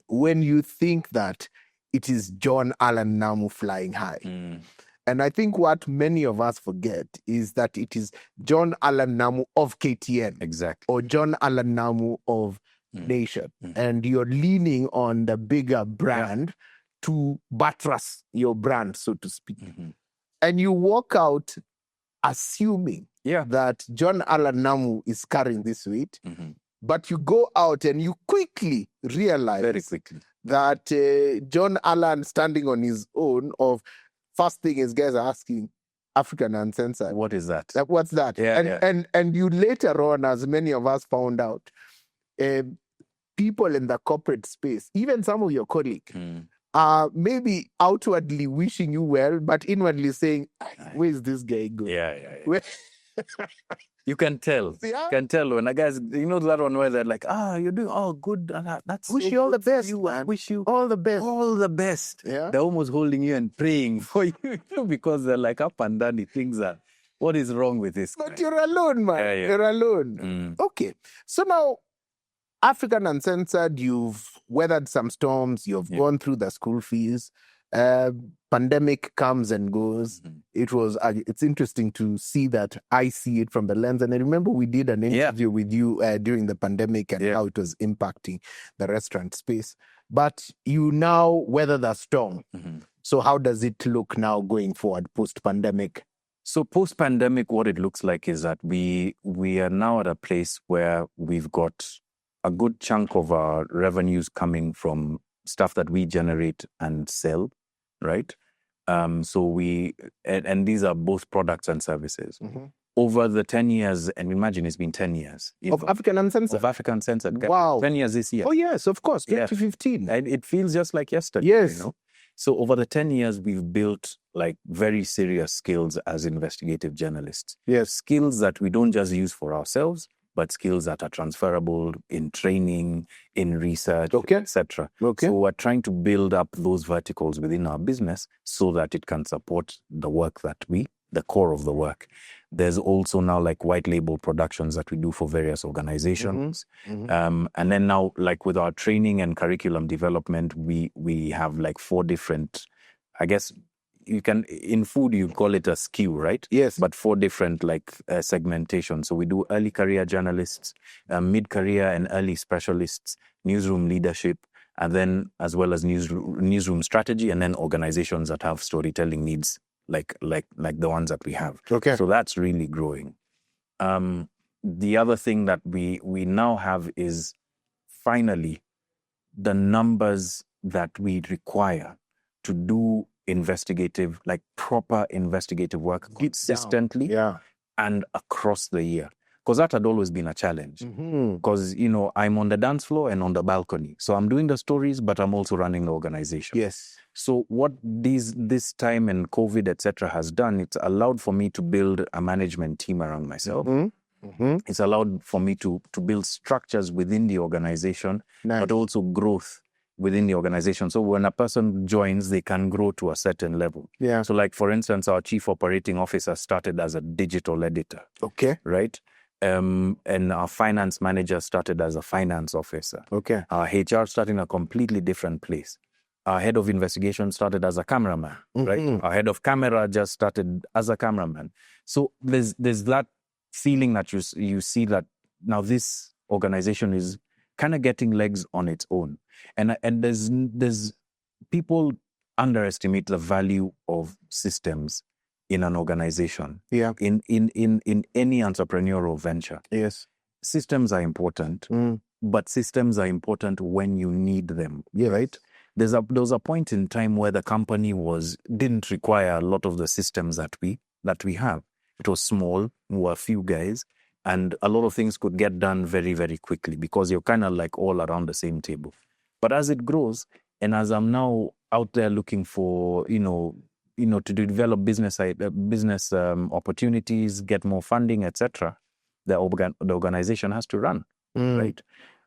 when you think that it is John-Allan Namu flying high. And I think what many of us forget is that it is John-Allan Namu of KTN. Exactly. Or John-Allan Namu of Nation. And you're leaning on the bigger brand to buttress your brand, so to speak. And you walk out assuming that John-Allan Namu is carrying this weight, but you go out and you quickly realize very quickly that John-Allan standing on his own, of first thing is guys are asking, African Uncensored. What is that? What's that? And you later on, as many of us found out, people in the corporate space, even some of your colleagues, are maybe outwardly wishing you well, but inwardly saying, where is this guy going? Yeah. You can tell. Yeah. You can tell when a guy's, that one where they're like, you're doing all good. That's Wish so you all the good for best, you. man. I wish you all the best. all the best. Yeah. They're almost holding you and praying for you because they're like up and down. Things are, what is wrong with this But guy? you're alone, man. Yeah. You're alone. Okay. So now, African Uncensored, you've weathered some storms. You've gone through the school fees. Pandemic comes and goes. It's interesting to see that. I see it from the lens. And I remember we did an interview with you during the pandemic and how it was impacting the restaurant space. But you now weather the storm. So how does it look now going forward post-pandemic? So post-pandemic, what it looks like is that we are now at a place where we've got a good chunk of our revenues coming from stuff that we generate and sell, right? So and these are both products and services. Over the 10 years, and imagine it's been 10 years. Of African Uncensored? Of Africa Uncensored. Wow. 10 years this year. Oh, yes, of course. 2015. And it feels just like yesterday. Yes. So over the 10 years, we've built like very serious skills as investigative journalists. Yes. Skills that we don't just use for ourselves, but skills that are transferable in training, in research, etc. So we're trying to build up those verticals within our business so that it can support the work that the core of the work. There's also now like white label productions that we do for various organizations. And then now, like with our training and curriculum development, we have like 4 different, I guess, in food, you call it a SKU, right? Yes. But 4 different segmentation. So we do early career journalists, mid-career and early specialists, newsroom leadership, and then as well as newsroom strategy, and then organizations that have storytelling needs, like the ones that we have. Okay. So that's really growing. The other thing that we now have is finally the numbers that we require to do investigative, like proper investigative work consistently and across the year. Because that had always been a challenge. Because, I'm on the dance floor and on the balcony. So I'm doing the stories, but I'm also running the organization. Yes. So what this time and COVID, etc., has done, it's allowed for me to build a management team around myself. It's allowed for me to build structures within the organization, but also growth within the organization. So when a person joins, they can grow to a certain level. Yeah. So like, for instance, our chief operating officer started as a digital editor. Okay. Right? And our finance manager started as a finance officer. Okay. Our HR started in a completely different place. Our head of investigation started as a cameraman, right? Our head of camera just started as a cameraman. So there's that feeling that you see that now this organization is kind of getting legs on its own. And there's people underestimate the value of systems in an organization. Yeah. In any entrepreneurial venture. Yes. Systems are important, but systems are important when you need them. Yes. Right? There was a point in time where the company didn't require a lot of the systems that we have. It was small, we were a few guys, and a lot of things could get done very, very quickly because you're kind of like all around the same table. But as it grows, and as I'm now out there looking for, to develop business opportunities, get more funding, etc., the organization has to run, right?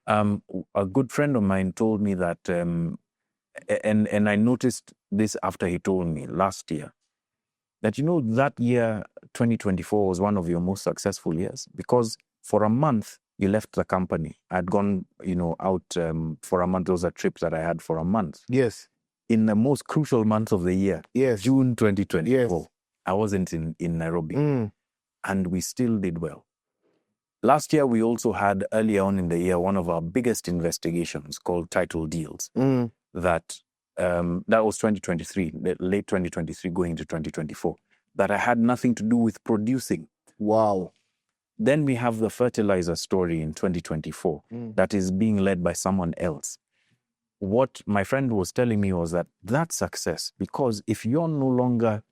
A good friend of mine told me that, and I noticed this after he told me last year, that that year 2024 was one of your most successful years because for a month you left the company. I'd gone out for a month. Those are trips that I had for a month. Yes. In the most crucial month of the year, yes, June 2024, yes, I wasn't in Nairobi, and we still did well. Last year, we also had, earlier on in the year, one of our biggest investigations called Title Deals. That was 2023, late 2023 going into 2024, that I had nothing to do with producing. Wow. Then we have the fertilizer story in 2024 that is being led by someone else. What my friend was telling me was that's success, because if you're no longer,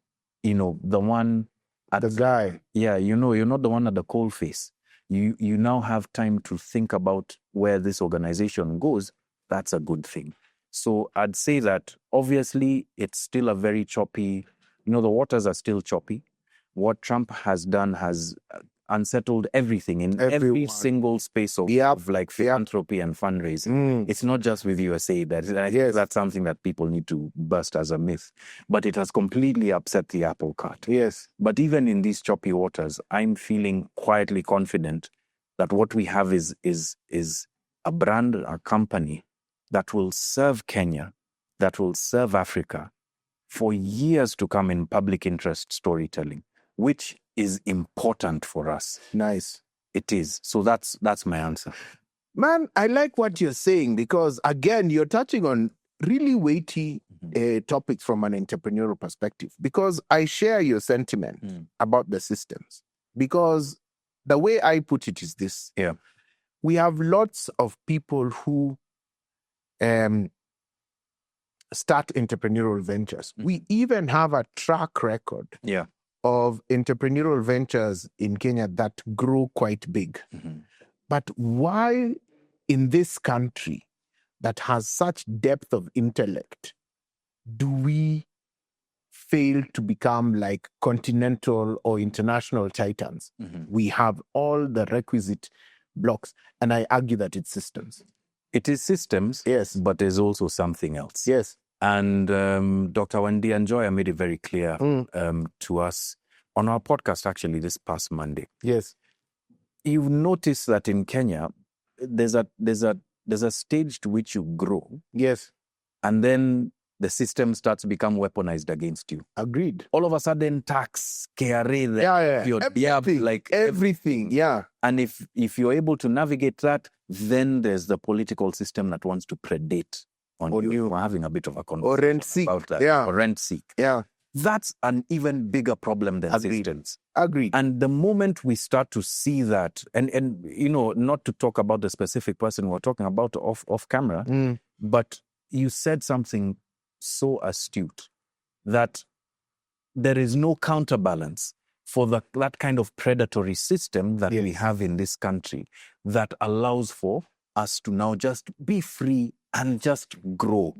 the one at the guy, you're not the one at the coal face. you now have time to think about where this organization goes. That's a good thing. So I'd say that obviously it's still a very choppy, the waters are still choppy. What Trump has done has unsettled everything in every single space of like philanthropy and fundraising. It's not just with USA. That's something that people need to bust as a myth. But it has completely upset the apple cart. Yes. But even in these choppy waters, I'm feeling quietly confident that what we have is a brand, a company that will serve Kenya, that will serve Africa for years to come in public interest storytelling, which is important for us. Nice. It is. So that's my answer. Man, I like what you're saying because, again, you're touching on really weighty topics from an entrepreneurial perspective, because I share your sentiment about the systems. Because the way I put it is this. Yeah. We have lots of people who start entrepreneurial ventures. We even have a track record of entrepreneurial ventures in Kenya that grow quite big. But why in this country that has such depth of intellect do we fail to become like continental or international titans? We have all the requisite blocks, and I argue that it's systems. It is systems, yes, but there's also something else. Yes. And Dr. Wendy Anjoya made it very clear to us on our podcast, actually, this past Monday. Yes. You've noticed that in Kenya, there's a stage to which you grow. Yes. And then the system starts to become weaponized against you. Agreed. All of a sudden, tax, KRA, everything, like everything. Yeah. And if you're able to navigate that, then there's the political system that wants to predate on you. We're having a bit of a conversation or rent seek about that. Yeah. Or rent seek. Yeah. That's an even bigger problem than systems. Agreed. And the moment we start to see that, and not to talk about the specific person we're talking about off camera, but you said something so astute that there is no counterbalance for that kind of predatory system that we have in this country that allows for us to now just be free and just grow.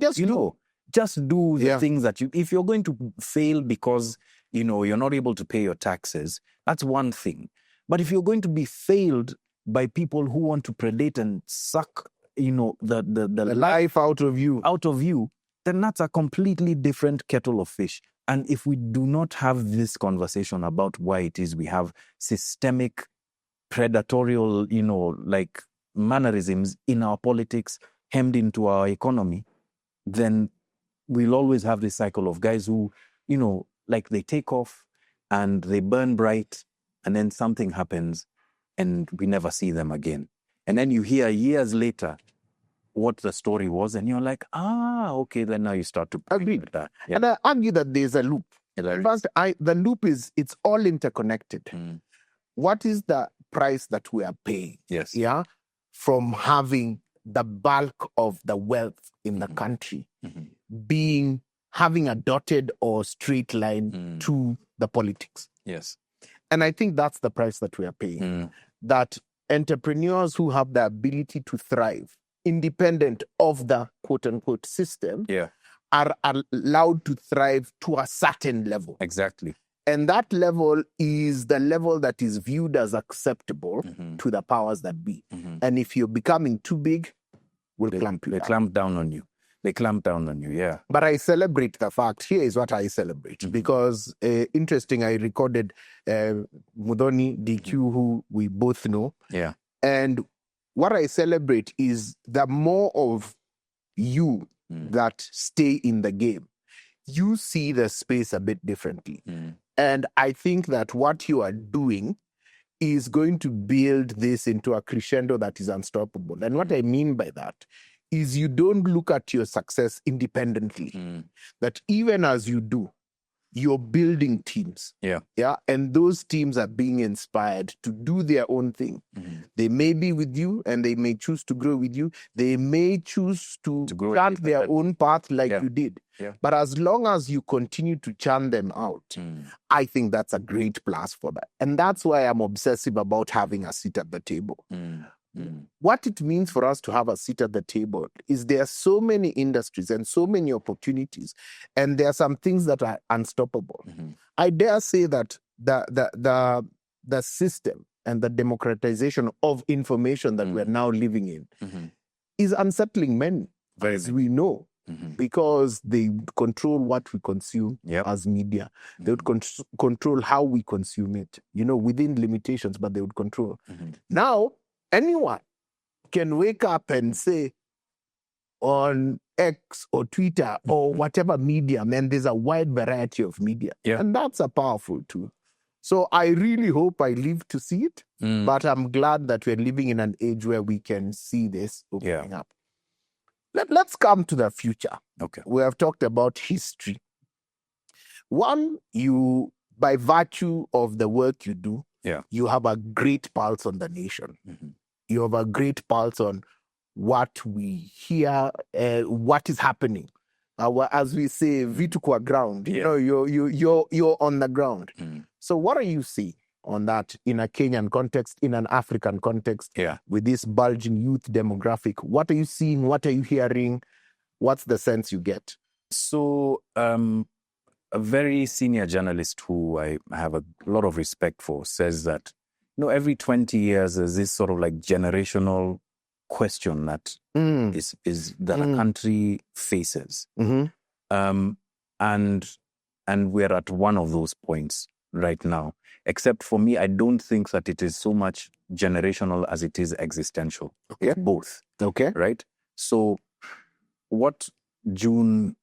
Just do the things that if you're going to fail because, you're not able to pay your taxes, that's one thing. But if you're going to be failed by people who want to predate and suck, the life out of you, then that's a completely different kettle of fish. And if we do not have this conversation about why it is we have systemic predatorial, like mannerisms in our politics hemmed into our economy, then we'll always have this cycle of guys who, like they take off and they burn bright and then something happens and we never see them again. And then you hear years later what the story was and you're like, okay, then now you start to agree with that. Yeah. And I argue that there's a loop. In fact, the loop it's all interconnected. What is the price that we are paying? Yes. Yeah. From having the bulk of the wealth in the country having a dotted or straight line to the politics. Yes. And I think that's the price that we are paying. That entrepreneurs who have the ability to thrive independent of the quote-unquote system are allowed to thrive to a certain level. Exactly. And that level is the level that is viewed as acceptable to the powers that be. And if you're becoming too big, they clamp down on you. They clamp down on you, yeah. But I celebrate the fact. Here is what I celebrate. Because, interesting, I recorded Mudhoni DQ, who we both know. Yeah. And what I celebrate is the more of you that stay in the game, you see the space a bit differently. And I think that what you are doing is going to build this into a crescendo that is unstoppable. And what I mean by that is you don't look at your success independently. That even as you do, you're building teams. Yeah. Yeah. And those teams are being inspired to do their own thing. They may be with you and they may choose to grow with you. They may choose to grow chant their own path like Yeah. you did. Yeah. But as long as you continue to chant them out, I think that's a great plus for that. And that's why I'm obsessive about having a seat at the table. What it means for us to have a seat at the table is there are so many industries and so many opportunities, and there are some things that are unstoppable. I dare say that the system and the democratization of information that we're now living in is unsettling many, as we know, because they control what we consume as media. They would control how we consume it, within limitations, but they would control. Now, anyone can wake up and say on X or Twitter or whatever medium, and there's a wide variety of media. And that's a powerful tool. So I really hope I live to see it, but I'm glad that we're living in an age where we can see this opening up. Let's come to the future. Okay. We have talked about history. One, you, by virtue of the work you do, you have a great pulse on the nation. You have a great pulse on what we hear, what is happening. As we say, vitu kwa ground. You're on the ground. So what are you seeing on that in a Kenyan context, in an African context, with this bulging youth demographic? What are you seeing? What are you hearing? What's the sense you get? So, a very senior journalist who I have a lot of respect for says that, every 20 years there's this sort of like generational question that is that a country faces. And we're at one of those points right now. Except for me, I don't think that it is so much generational as it is existential. Okay. It's both. Okay. Right? So what June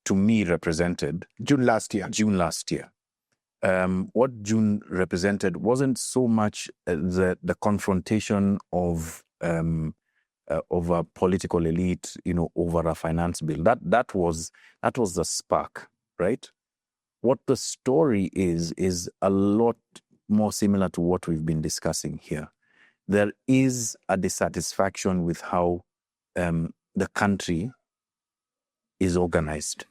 to me represented... June last year. What June represented wasn't so much the confrontation of a political elite, over a finance bill. That was the spark, right? What the story is a lot more similar to what we've been discussing here. There is a dissatisfaction with how the country is organized,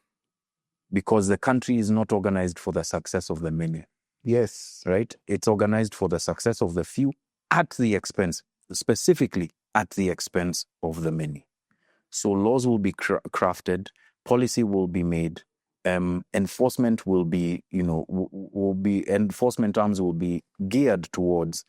because the country is not organized for the success of the many. Yes. Right? It's organized for the success of the few at the expense, specifically at the expense of the many. So laws will be crafted, policy will be made, enforcement will be, enforcement arms will be geared towards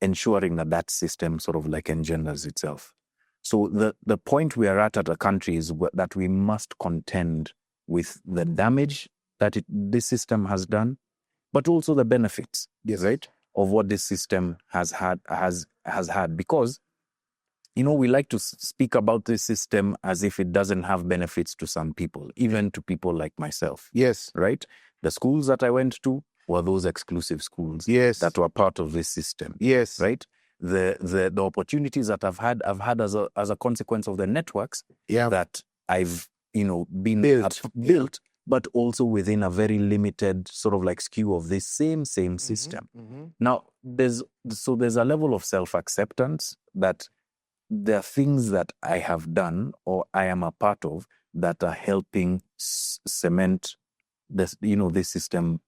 ensuring that system sort of like engenders itself. So the point we are at a country is that we must contend with the damage that this system has done, but also the benefits, right, of what this system has had. Because, we like to speak about this system as if it doesn't have benefits to some people, even to people like myself. Yes. Right? The schools that I went to were those exclusive schools that were part of this system. Yes. Right? The opportunities that I've had as a consequence of the networks that I've been built, but also within a very limited sort of like skew of this same system. Now there's a level of self-acceptance that there are things that I have done or I am a part of that are helping cement this system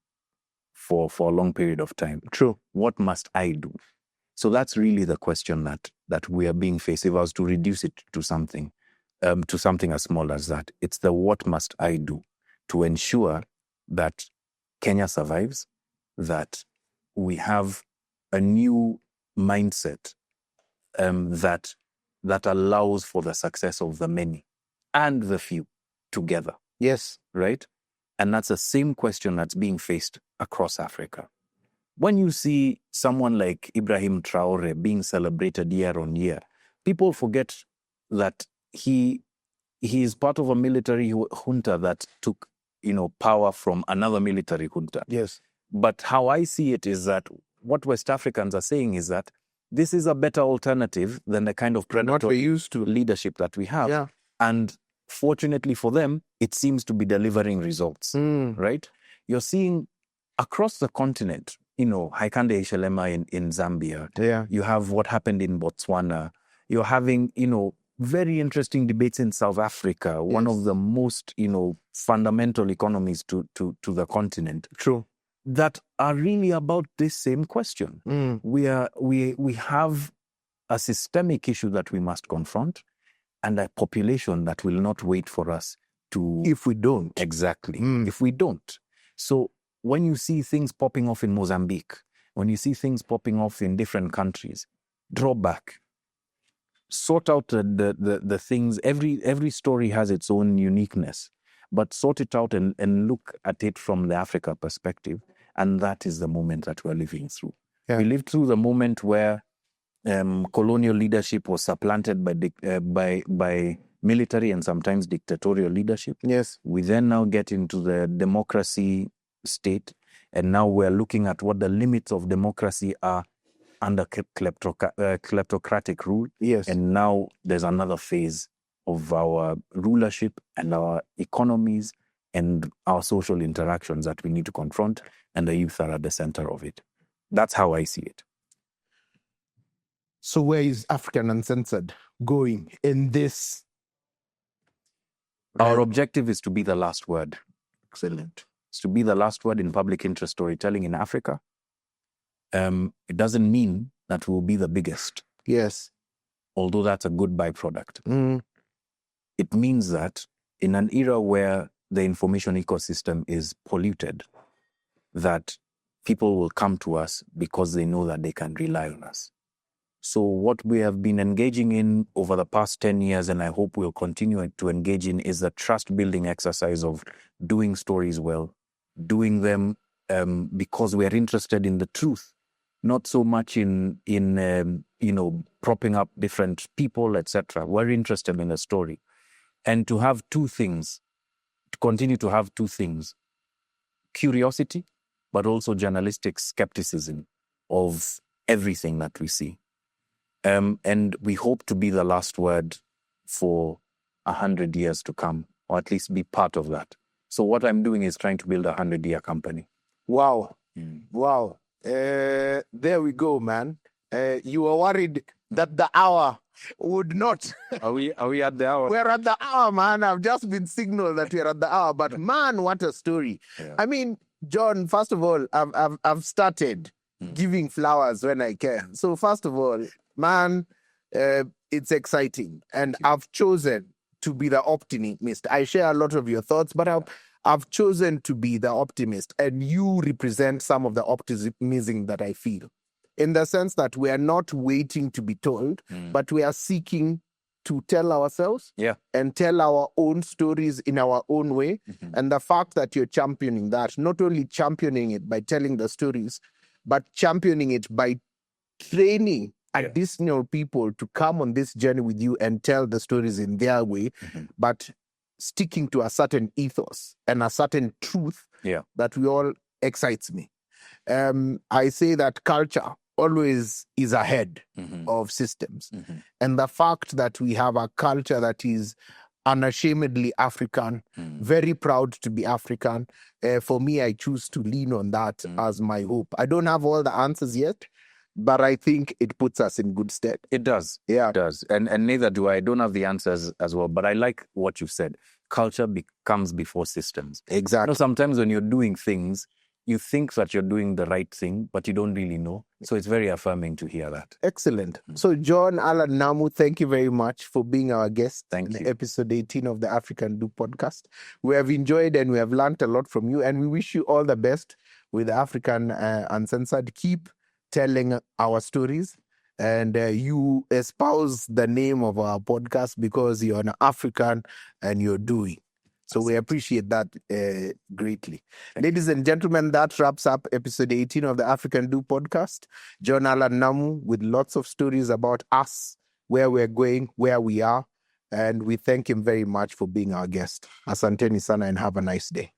for a long period of time. True. What must I do? So that's really the question that we are being faced. If I was to reduce it to something as small as that, it's the what must I do to ensure that Kenya survives, that we have a new mindset that allows for the success of the many and the few together. Yes. Right? And that's the same question that's being faced across Africa. When you see someone like Ibrahim Traore being celebrated year on year, people forget that he is part of a military junta that took, power from another military junta. Yes. But how I see it is that what West Africans are saying is that this is a better alternative than the kind of predatory used to leadership that we have. Yeah. And fortunately for them, it seems to be delivering results, right? You're seeing across the continent, Haikande Hichilema in Zambia. Yeah. You have what happened in Botswana. You're having, very interesting debates in South Africa, one of the most, fundamental economies to the continent. True. That are really about this same question. We have a systemic issue that we must confront, and a population that will not wait for us to... If we don't. Exactly. If we don't. So when you see things popping off in Mozambique, when you see things popping off in different countries, draw back. Sort out the things. Every story has its own uniqueness, but sort it out and look at it from the Africa perspective. And that is the moment that we're living through. Yeah. We lived through the moment where colonial leadership was supplanted by military and sometimes dictatorial leadership. Yes. We then now get into the democracy state, and now we're looking at what the limits of democracy are under kleptocratic rule. Yes. And now there's another phase of our rulership and our economies and our social interactions that we need to confront, and the youth are at the center of it. That's how I see it. So where is Africa Uncensored going in this? Our objective is to be the last word. Excellent. It's to be the last word in public interest storytelling in Africa. It doesn't mean that we'll be the biggest. Yes. Although that's a good byproduct. It means that in an era where the information ecosystem is polluted, that people will come to us because they know that they can rely on us. So what we have been engaging in over the past 10 years, and I hope we'll continue to engage in, is the trust-building exercise of doing stories well, doing them because we're interested in the truth, not so much in propping up different people, etc. We're interested in the story. And to have two things, to continue to have two things, curiosity, but also journalistic skepticism of everything that we see. And we hope to be the last word for 100 years to come, or at least be part of that. So what I'm doing is trying to build a 100-year company. Wow. Wow. There we go, man. You were worried that the hour would not. Are we at the hour? We're at the hour, man. I've just been signaled that we're at the hour. But man, what a story. Yeah. I mean, John, first of all, I've started giving flowers when I can. So first of all, man, it's exciting. And I've chosen to be the optimist. I share a lot of your thoughts, but I've chosen to be the optimist. And you represent some of the optimism that I feel. In the sense that we are not waiting to be told, but we are seeking to tell ourselves and tell our own stories in our own way. And the fact that you're championing that, not only championing it by telling the stories, but championing it by training additional people to come on this journey with you and tell the stories in their way, but sticking to a certain ethos and a certain truth that we all excites me. I say that culture always is ahead of systems. And the fact that we have a culture that is unashamedly African, very proud to be African, for me, I choose to lean on that as my hope. I don't have all the answers yet, but I think it puts us in good stead. It does. Yeah. It does. And neither do I. I don't have the answers as well, but I like what you've said. Culture comes before systems. Exactly. Sometimes when you're doing things, you think that you're doing the right thing, but you don't really know. So it's very affirming to hear that. Excellent. So John-Allan Namu, thank you very much for being our guest in episode 18 of the African Do podcast. We have enjoyed and we have learned a lot from you, and we wish you all the best with African Uncensored. Keep telling our stories, and you espouse the name of our podcast because you're an African and you're doing. So we appreciate that greatly. Ladies and gentlemen, that wraps up episode 18 of the African Do podcast. John-Allan Namu with lots of stories about us, where we're going, where we are. And we thank him very much for being our guest. Asanteni sana and have a nice day.